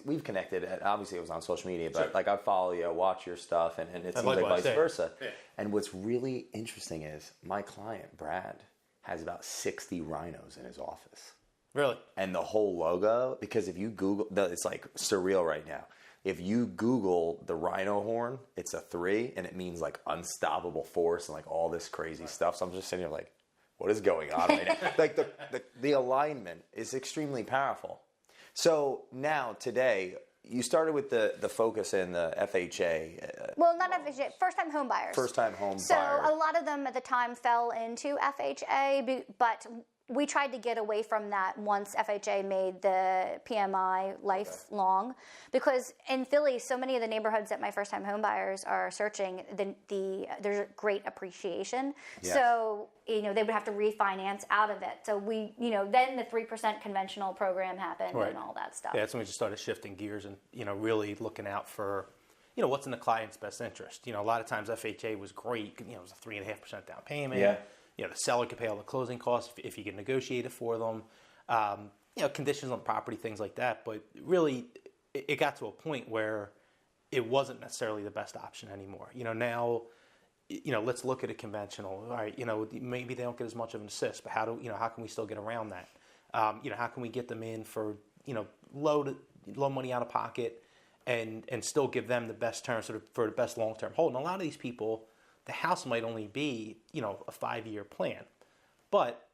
we've connected, and obviously it was on social media, but like I follow you, I watch your stuff, and it seems like likewise, vice versa. Yeah. And what's really interesting is my client, Brad, has about 60 rhinos in his office. Really? And the whole logo, because if you Google, it's like surreal right now. If you Google the rhino horn, it's a 3, and it means like unstoppable force and like all this crazy stuff. So I'm just sitting here like, what is going on right now? Like the alignment is extremely powerful. So now today, you started with the focus in the FHA. Well, not FHA, first-time home buyers. First-time home so buyer. a lot of them at the time fell into FHA, but we tried to get away from that once FHA made the PMI lifelong, because in Philly, so many of the neighborhoods that my first-time home buyers are searching, there's great appreciation. Yes. So they would have to refinance out of it. So then the 3% conventional program happened and all that stuff. Yeah, that's when we just started shifting gears and really looking out for what's in the client's best interest. A lot of times FHA was great. It was a 3.5% down payment. Yeah. The seller could pay all the closing costs if you can negotiate it for them. Conditions on property, things like that. But really, it got to a point where it wasn't necessarily the best option anymore. Now, let's look at a conventional. All right, maybe they don't get as much of an assist, but how can we still get around that? How can we get them in for low money out of pocket, and still give them the best terms for the best long term hold? And a lot of these people, the house might only be, a 5-year plan. But,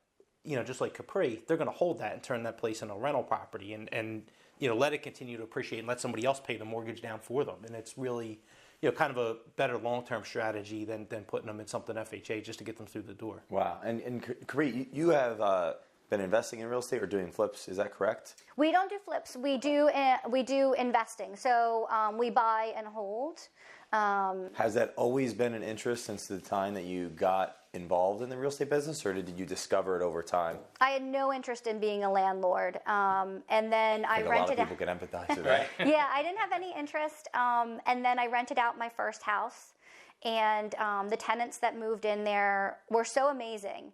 just like Capri, they're going to hold that and turn that place into a rental property and let it continue to appreciate and let somebody else pay the mortgage down for them. And it's really, kind of a better long-term strategy than putting them in something FHA just to get them through the door. Wow. And Capri, you have been investing in real estate or doing flips, is that correct? We don't do flips. We do investing. So we buy and hold. Has that always been an interest since the time that you got involved in the real estate business, or did you discover it over time? I had no interest in being a landlord, and then I rented. A lot of people can empathize with that. Yeah, I didn't have any interest, and then I rented out my first house, and the tenants that moved in there were so amazing.